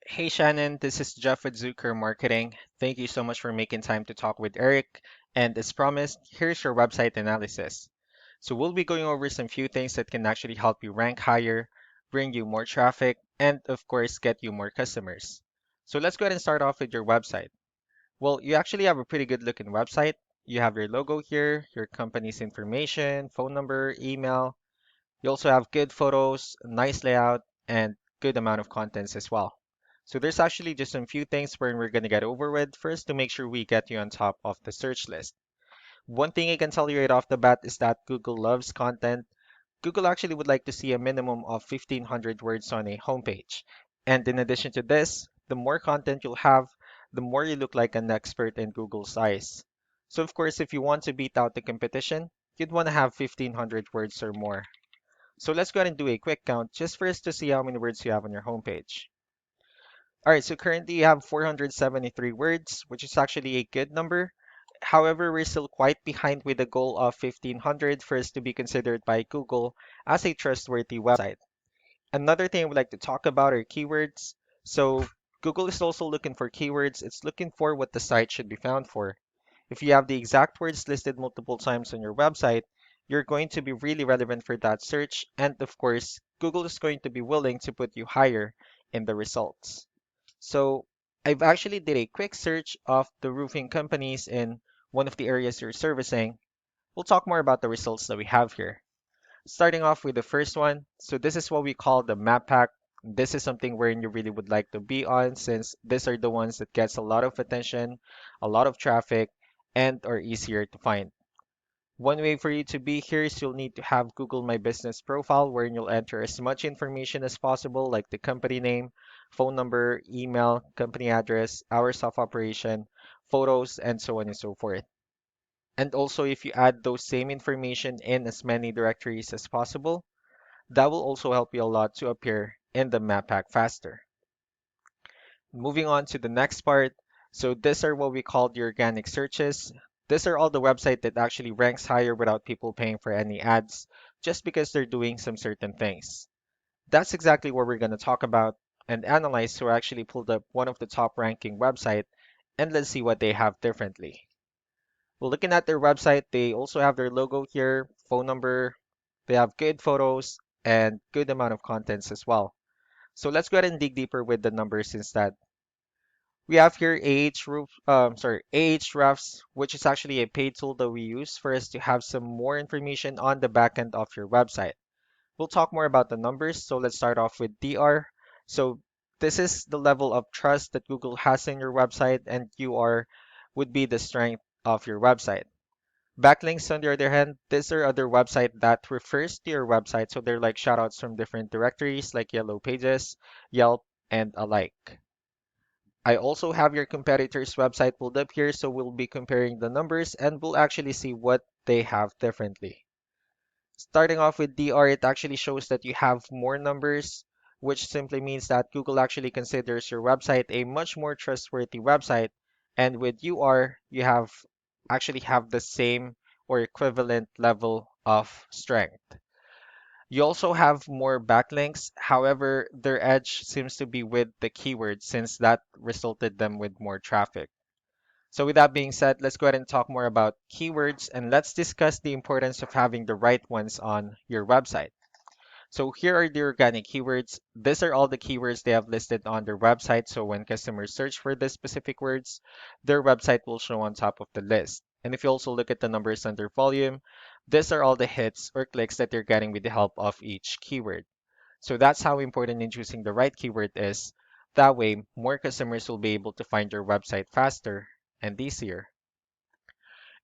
Hey Shannon, this is Jeff with Zucker Marketing. Thank you so much for making time to talk with Eric. And as promised, here's your website analysis. So we'll be going over some few things that can actually help you rank higher, bring you more traffic, and of course, get you more customers. So let's go ahead and start off with your website. Well, you actually have a pretty good looking website. You have your logo here, your company's information, phone number, email. You also have good photos, nice layout, and good amount of contents as well. So there's actually just some few things where we're going to get over with first to make sure we get you on top of the search list. One thing I can tell you right off the bat is that Google loves content. Google actually would like to see a minimum of 1,500 words on a homepage. And in addition to this, the more content you'll have, the more you look like an expert in Google's eyes. So of course, if you want to beat out the competition, you'd want to have 1,500 words or more. So let's go ahead and do a quick count just for us to see how many words you have on your homepage. All right, so currently you have 473 words, which is actually a good number. However, we're still quite behind with the goal of 1500 for us to be considered by Google as a trustworthy website. Another thing I would like to talk about are keywords. So Google is also looking for keywords. It's looking for what the site should be found for. If you have the exact words listed multiple times on your website, you're going to be really relevant for that search. And of course, Google is going to be willing to put you higher in the results. So I've actually did a quick search of the roofing companies in one of the areas you're servicing. We'll talk more about the results that we have here. Starting off with the first one. So this is what we call the map pack. This is something wherein you really would like to be on since these are the ones that gets a lot of attention, a lot of traffic, and are easier to find. One way for you to be here is you'll need to have Google My Business profile wherein you'll enter as much information as possible like the company name, phone number, email, company address, hours of operation, photos, and so on and so forth. And also if you add those same information in as many directories as possible, that will also help you a lot to appear in the map pack faster. Moving on to the next part. So these are what we call the organic searches. These are all the website that actually ranks higher without people paying for any ads, just because they're doing some certain things. That's exactly what we're going to talk about and analyze. So I actually pulled up one of the top ranking website and let's see what they have differently. Well, looking at their website, they also have their logo here, phone number, they have good photos and good amount of contents as well. So let's go ahead and dig deeper with the numbers instead. We have here Ahrefs, which is actually a paid tool that we use for us to have some more information on the backend of your website. We'll talk more about the numbers, so let's start off with DR. So this is the level of trust that Google has in your website, and UR would be the strength of your website. Backlinks, on the other hand, these are other website that refers to your website, so they're like shoutouts from different directories like Yellow Pages, Yelp, and alike. I also have your competitor's website pulled up here, so we'll be comparing the numbers and we'll actually see what they have differently. Starting off with DR, it actually shows that you have more numbers, which simply means that Google actually considers your website a much more trustworthy website. And with UR, you actually have the same or equivalent level of strength. You also have more backlinks. However, their edge seems to be with the keywords since that resulted them with more traffic. So with that being said, let's go ahead and talk more about keywords and let's discuss the importance of having the right ones on your website. So here are the organic keywords. These are all the keywords they have listed on their website. So when customers search for these specific words, their website will show on top of the list. And if you also look at the numbers under volume, these are all the hits or clicks that you're getting with the help of each keyword. So that's how important in choosing the right keyword is. That way, more customers will be able to find your website faster and easier.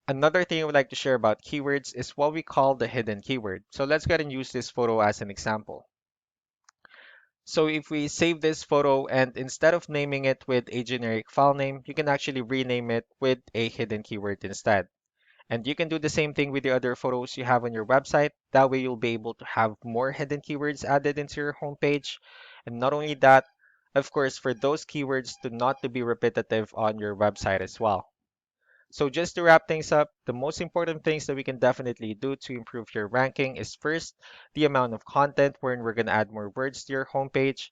Another thing I would like to share about keywords is what we call the hidden keyword. So let's go ahead and use this photo as an example. So if we save this photo and instead of naming it with a generic file name, you can actually rename it with a hidden keyword instead. And you can do the same thing with the other photos you have on your website. That way you'll be able to have more hidden keywords added into your homepage. And not only that, of course, for those keywords to not to be repetitive on your website as well. So just to wrap things up, the most important things that we can definitely do to improve your ranking is first, the amount of content wherein we're going to add more words to your homepage.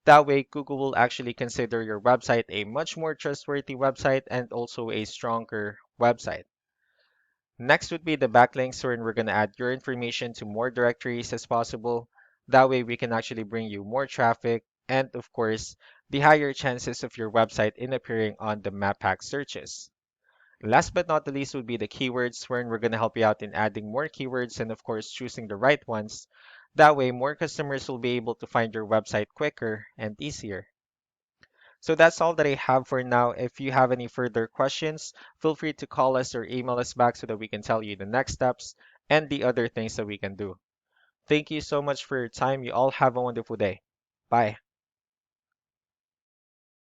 That way, Google will actually consider your website a much more trustworthy website and also a stronger website. Next would be the backlinks, wherein we're going to add your information to more directories as possible. That way, we can actually bring you more traffic and, of course, the higher chances of your website in appearing on the map pack searches. Last but not the least would be the keywords, wherein we're going to help you out in adding more keywords and, of course, choosing the right ones. That way, more customers will be able to find your website quicker and easier. So that's all that I have for now. If you have any further questions, feel free to call us or email us back so that we can tell you the next steps and the other things that we can do. Thank you so much for your time. You all have a wonderful day. Bye.